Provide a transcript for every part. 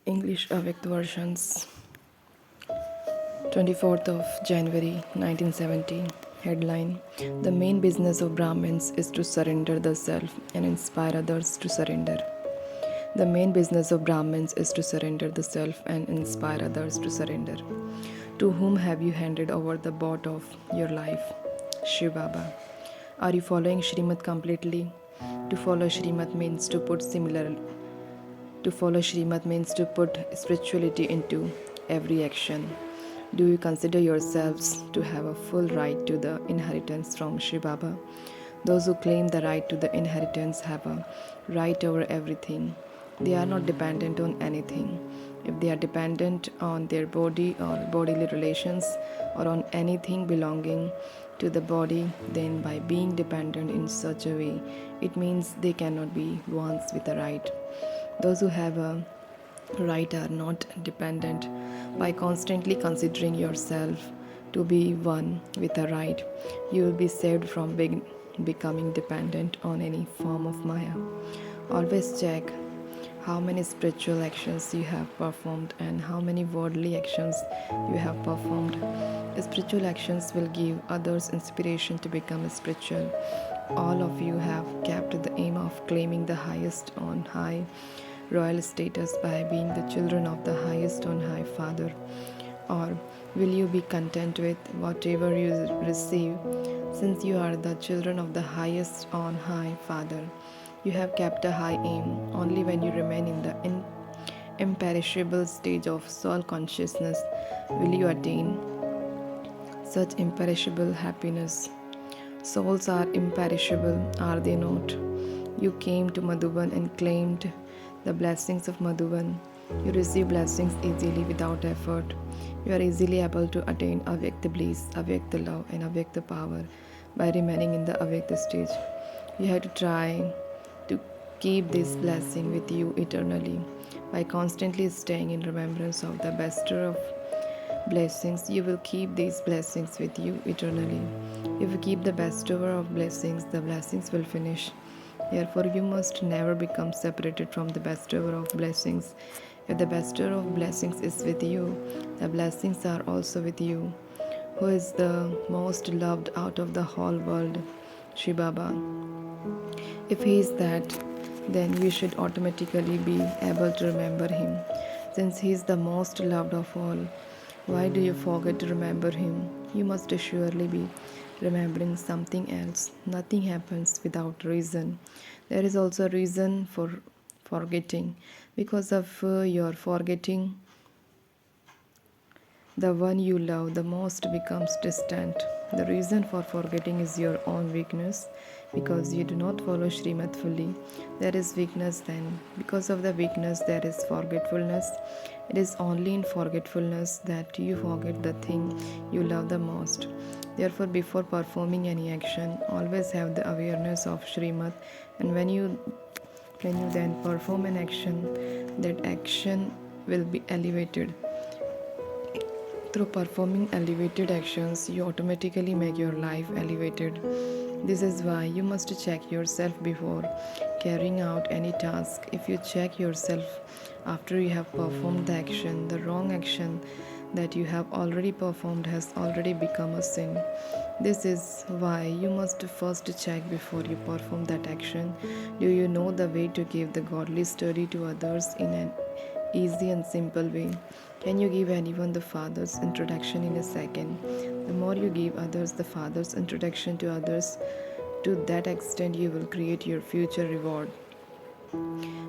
English avyakt versions. 24th of January 1970. Headline: The main business of Brahmins is to surrender the self and inspire others to surrender. The main business of Brahmins is to surrender the self and inspire others to surrender. To whom have you handed over the boat of your life? Shiv Baba. Are you following Shrimad completely? To follow Shrimad means to put spirituality into every action. Do you consider yourselves to have a full right to the inheritance from Shiv Baba? Those who claim the right to the inheritance have a right over everything. They are not dependent on anything. If they are dependent on their body or bodily relations or on anything belonging to the body, then by being dependent in such a way, it means they cannot be ones with a right. Those who have a right are not dependent. By constantly considering yourself to be one with a right, you will be saved from becoming dependent on any form of Maya. Always check how many spiritual actions you have performed and how many worldly actions you have performed. Spiritual actions will give others inspiration to become spiritual. All of you have kept the aim of claiming the highest on high royal status by being the children of the highest on high Father? Or will you be content with whatever you receive, since you are the children of the highest on high Father? You have kept a high aim. Only when you remain in the imperishable stage of soul consciousness will you attain such imperishable happiness. Souls are imperishable, are they not? You came to Madhuban and claimed the blessings of Madhuban. You receive blessings easily without effort. You are easily able to attain avyakt bliss, avyakt love, and avyakt power by remaining in the avyakt stage. You have to try to keep this blessing with you eternally by constantly staying in remembrance of the bestower of blessings. You will keep these blessings with you eternally. If you keep the bestower of blessings, the blessings will finish. Therefore, you must never become separated from the bestower of blessings. If the bestower of blessings is with you, the blessings are also with you. Who is the most loved out of the whole world? Shiv Baba. If he is that, then you should automatically be able to remember him. Since he is the most loved of all, why do you forget to remember him? You must surely be remembering something else. Nothing happens without reason. There is also a reason for forgetting. Because of your forgetting, the one you love the most becomes distant. The reason for forgetting is your own weakness. Because you do not follow Srimad fully, there is weakness then. Because of the weakness, there is forgetfulness. It is only in forgetfulness that you forget the thing you love the most. Therefore, before performing any action, always have the awareness of Srimad, and when you then perform an action, that action will be elevated. Through performing elevated actions, you automatically make your life elevated. This is why you must check yourself before carrying out any task. If you check yourself after you have performed the action, the wrong action that you have already performed has already become a sin. This is why you must first check before you perform that action. Do you know the way to give the godly study to others in an easy and simple way? Can you give anyone the Father's introduction in a second? The more you give others the Father's introduction to others, to that extent you will create your future reward.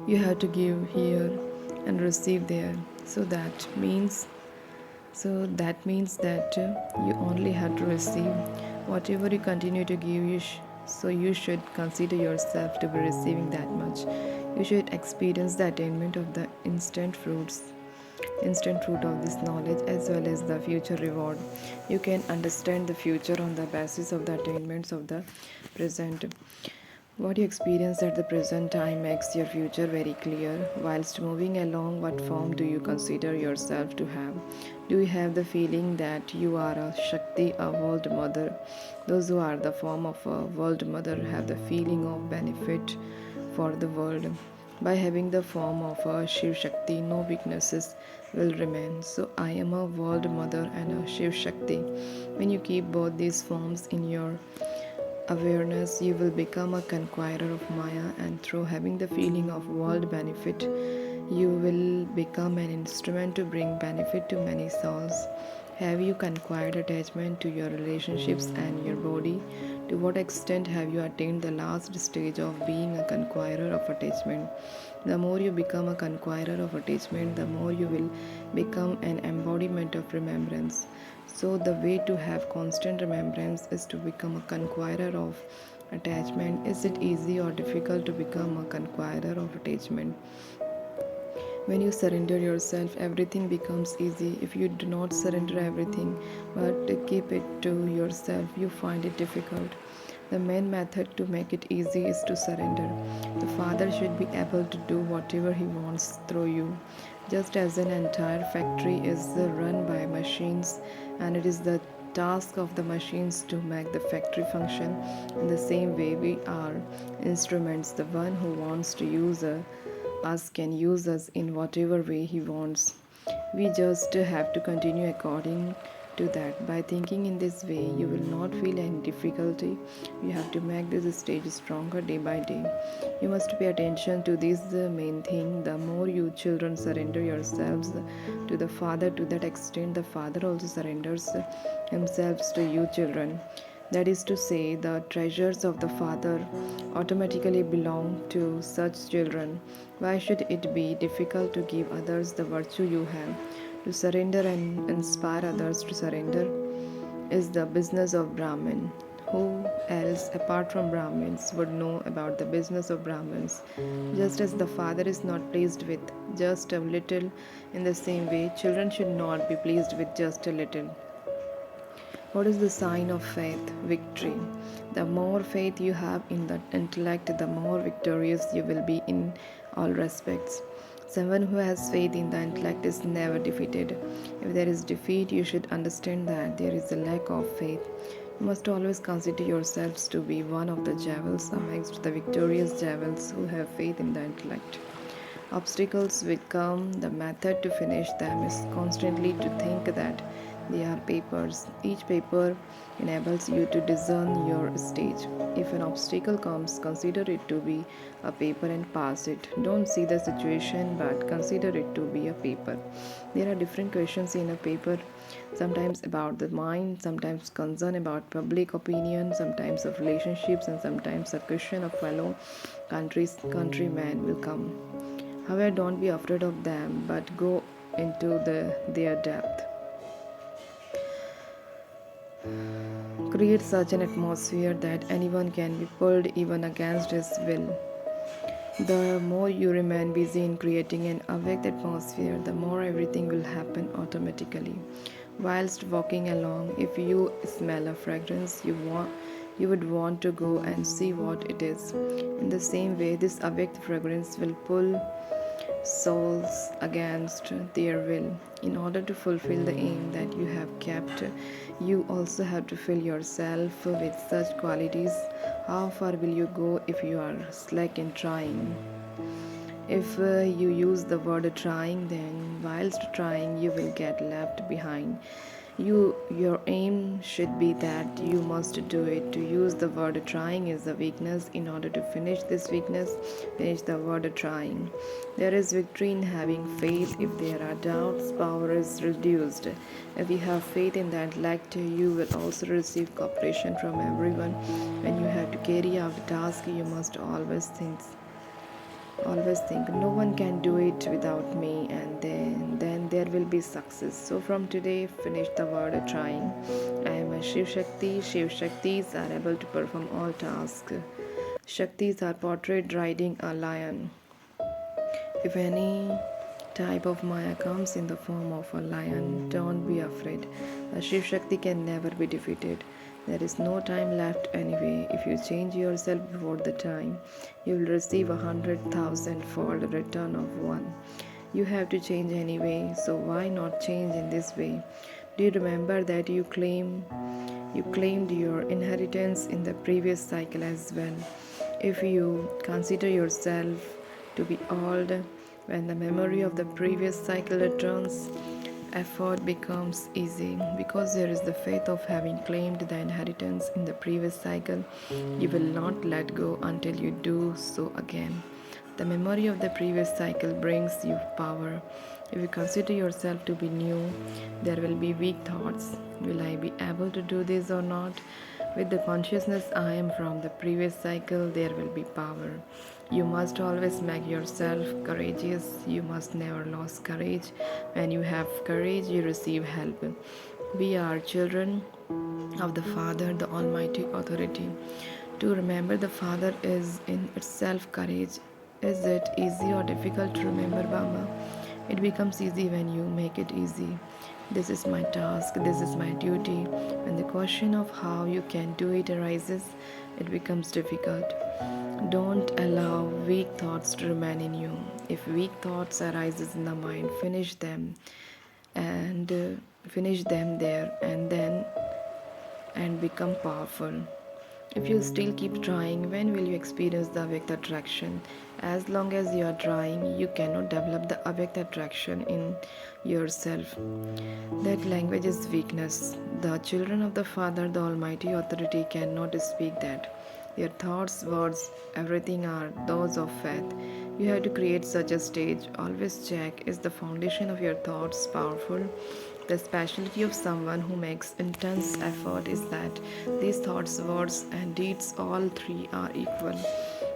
You have to give here and receive there. So that means that you only have to receive. Whatever you continue to give, so you should consider yourself to be receiving that much. You should experience the attainment of the instant fruit of this knowledge as well as the future reward. You can understand the future on the basis of the attainments of the present. What you experience at the present time makes your future very clear. Whilst moving along, what form do you consider yourself to have? Do you have the feeling that you are a Shakti, a world mother? Those who are the form of a world mother have the feeling of benefit for the world. By having the form of a Shiv Shakti, no weaknesses will remain. So I am a world mother and a Shiv Shakti. When you keep both these forms in your awareness, you will become a conqueror of Maya, and through having the feeling of world benefit, you will become an instrument to bring benefit to many souls. Have you conquered attachment to your relationships and your body? To what extent have you attained the last stage of being a conqueror of attachment? The more you become a conqueror of attachment, the more you will become an embodiment of remembrance. So, the way to have constant remembrance is to become a conqueror of attachment. Is it easy or difficult to become a conqueror of attachment? When you surrender yourself, everything becomes easy. If you do not surrender everything but keep it to yourself, you find it difficult. The main method to make it easy is to surrender. The Father should be able to do whatever He wants through you. Just as an entire factory is run by machines and it is the task of the machines to make the factory function, in the same way we are instruments. The one who wants to use us can use us in whatever way he wants. We just have to continue according to that. By thinking in this way, you will not feel any difficulty. You have to make this stage stronger day by day. You must pay attention to this the main thing. The more you children surrender yourselves to the Father, to that extent the Father also surrenders himself to you children. That is to say, the treasures of the Father automatically belong to such children. Why should it be difficult to give others the virtue you have? To surrender and inspire others to surrender is the business of Brahmin. Who else apart from Brahmins would know about the business of Brahmins? Just as the Father is not pleased with just a little, in the same way, children should not be pleased with just a little. What is the sign of faith? Victory. The more faith you have in the intellect, the more victorious you will be in all respects. Someone who has faith in the intellect is never defeated. If there is defeat, you should understand that there is a lack of faith. You must always consider yourselves to be one of the javelins amongst the victorious javelins who have faith in the intellect. Obstacles will come. The method to finish them is constantly to think that they are papers. Each paper enables you to discern your stage. If an obstacle comes, consider it to be a paper and pass it. Don't see the situation but consider it to be a paper. There are different questions in a paper, sometimes about the mind, sometimes concern about public opinion, sometimes of relationships, and sometimes a question of fellow countrymen will come. However, don't be afraid of them, but go into their depth. Create such an atmosphere that anyone can be pulled even against his will. The more you remain busy in creating an avyakt atmosphere, the more everything will happen automatically. Whilst walking along, if you smell a fragrance, you would want to go and see what it is. In the same way, this avyakt fragrance will pull souls against their will. In order to fulfill the aim that you have kept, you also have to fill yourself with such qualities. How far will you go if you are slack in trying? If you use the word trying, then whilst trying, you will get left behind. Your aim should be that you must do it. To use the word trying is a weakness. In order to finish this weakness, finish the word trying. There is victory in having faith. If there are doubts, power is reduced. If you have faith in the intellect, you will also receive cooperation from everyone. When you have to carry out a task, you must always think no one can do it without me, and then there will be success. So from today, finish the word trying. I am a Shiv Shakti. Shiv Shaktis are able to perform all tasks. Shaktis are portrayed riding a lion. If any type of Maya comes in the form of a lion, don't be afraid. A Shiv Shakti can never be defeated. There is no time left anyway. If you change yourself before the time, you will receive 100,000-fold return of one. You have to change anyway, so why not change in this way? Do you remember that you claimed your inheritance in the previous cycle as well? If you consider yourself to be old. When the memory of the previous cycle returns, effort becomes easy because there is the faith of having claimed the inheritance in the previous cycle. You will not let go until you do so again. The memory of the previous cycle brings you power. If you consider yourself to be new, there will be weak thoughts. Will I be able to do this or not? With the consciousness I am from the previous cycle, there will be power. You must always make yourself courageous. You must never lose courage. When you have courage, you receive help. We are children of the Father, the Almighty Authority. To remember the Father is in itself courage. Is it easy or difficult to remember Baba? It becomes easy when you make it easy. This is my task, this is my duty. When the question of how you can do it arises, it becomes difficult. Don't allow weak thoughts to remain in you. If weak thoughts arises in the mind, and finish them there and become powerful. If you still keep trying, when will you experience the avyakt attraction? As long as you are trying, you cannot develop the avyakt attraction in yourself. That language is weakness. The children of the Father, the Almighty Authority, cannot speak that. Their thoughts, words, everything are those of faith. You have to create such a stage. Always check, is the foundation of your thoughts powerful? The specialty of someone who makes intense effort is that these thoughts, words, and deeds, all three, are equal.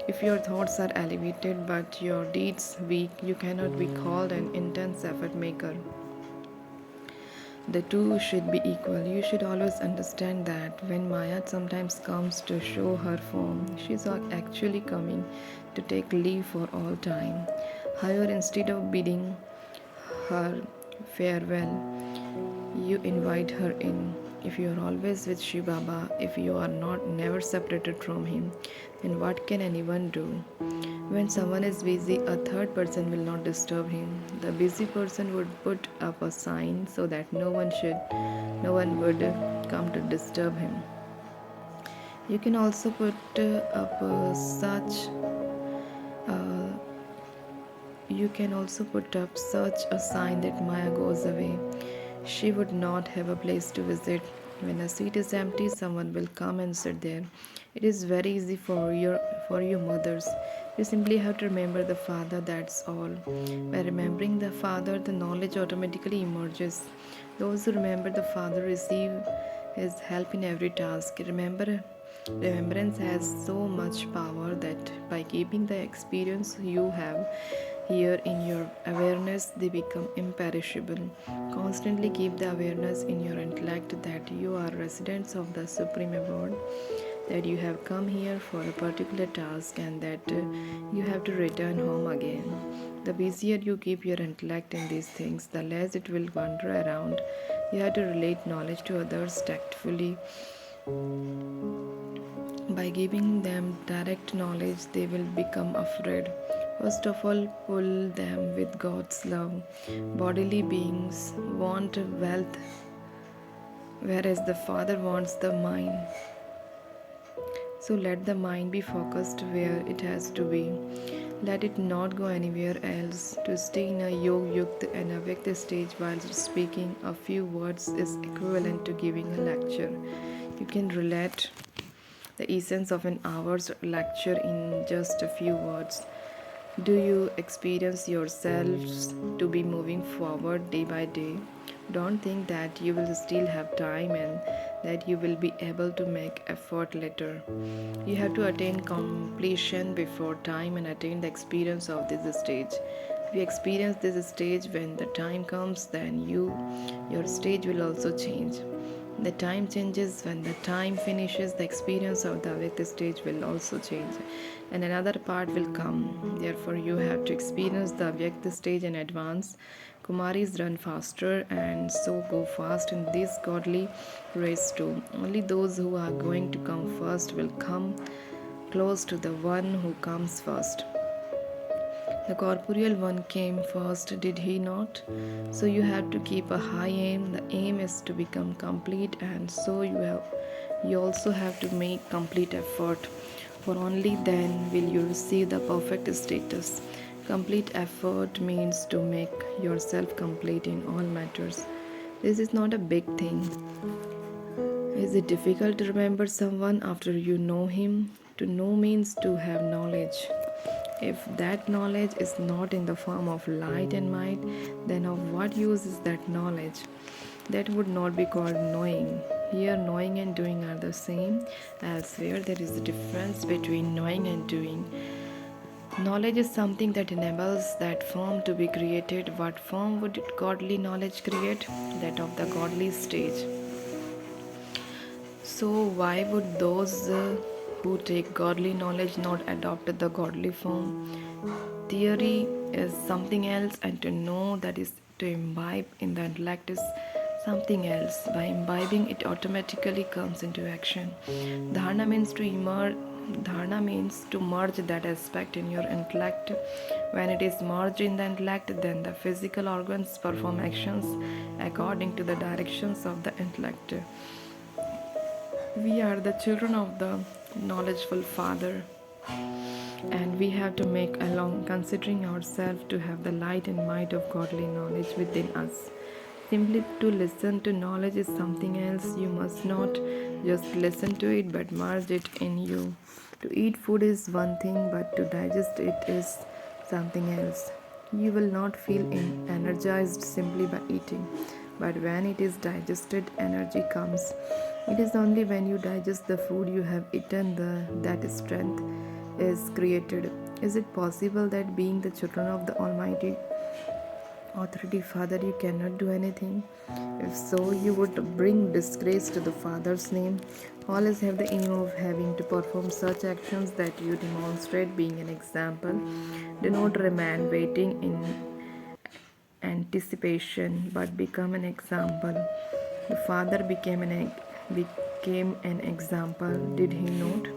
If your thoughts are elevated but your deeds weak, you cannot be called an intense effort maker. The two should be equal. You should always understand that when Maya sometimes comes to show her form, she is actually coming to take leave for all time. However, instead of bidding her farewell, you invite her in. If you are always with Shiv Baba, if you are not never separated from him, then what can anyone do? When someone is busy, a third person will not disturb him. The busy person would put up a sign so that no one would come to disturb him. You can also put up such uh, you can also put up such a sign that Maya goes away. She would not have a place to visit. When a seat is empty, someone will come and sit there. It is very easy for you mothers. You simply have to remember the Father, that's all. By remembering the Father, the knowledge automatically emerges. Those who remember the Father receive his help in every task. Remembrance has so much power that by keeping the experience you have here in your awareness, they become imperishable. Constantly keep the awareness in your intellect that you are residents of the Supreme Abode, that you have come here for a particular task, and that you have to return home again. The busier you keep your intellect in these things, the less it will wander around. You have to relate knowledge to others tactfully. By giving them direct knowledge, they will become afraid. First of all, pull them with God's love. Bodily beings want wealth, whereas the Father wants the mind. So let the mind be focused where it has to be. Let it not go anywhere else. To stay in a yog-yukt and avyakt stage while speaking a few words is equivalent to giving a lecture. You can relate the essence of an hour's lecture in just a few words. Do you experience yourselves to be moving forward day by day? Don't think that you will still have time and that you will be able to make effort later. You have to attain completion before time and attain the experience of this stage. If you experience this stage when the time comes, then your stage will also change. The time changes when the time finishes, the experience of the avyakt stage will also change, and another part will come. Therefore, you have to experience the avyakt stage in advance. Kumaris run faster and so go fast in this godly race too. Only those who are going to come first will come close to the one who comes first. The corporeal one came first, did he not? So you have to keep a high aim. The aim is to become complete, and so you also have to make complete effort. For only then will you receive the perfect status. Complete effort means to make yourself complete in all matters. This is not a big thing. Is it difficult to remember someone after you know him? To know means to have knowledge. If that knowledge is not in the form of light and might, then of what use is that knowledge? That would not be called knowing. Here, knowing and doing are the same. Elsewhere, there is a difference between knowing and doing. Knowledge is something that enables that form to be created. What form would godly knowledge create? That of the godly stage. So, why would those who take godly knowledge not adopt the godly form? Theory is something else, and to know, that is to imbibe in the intellect, is something else. By imbibing, it automatically comes into action. Dharana means to immerse. Dharana means to merge that aspect in your intellect. When it is merged in the intellect, then the physical organs perform actions according to the directions of the intellect. We are the children of the knowledgeful Father, and we have to make along considering ourselves to have the light and might of godly knowledge within us. Simply to listen to knowledge is something else. You must not just listen to it but merge it in you. To eat food is one thing, but to digest it is something else. You will not feel energized simply by eating, but when it is digested, energy comes. It is only when you digest the food you have eaten that strength is created. Is it possible that being the children of the Almighty Authority Father, you cannot do anything? If so, you would bring disgrace to the Father's name. Always have the aim of having to perform such actions that you demonstrate being an example. Do not remain waiting in anticipation, but become an example. The Father became an example, did he not?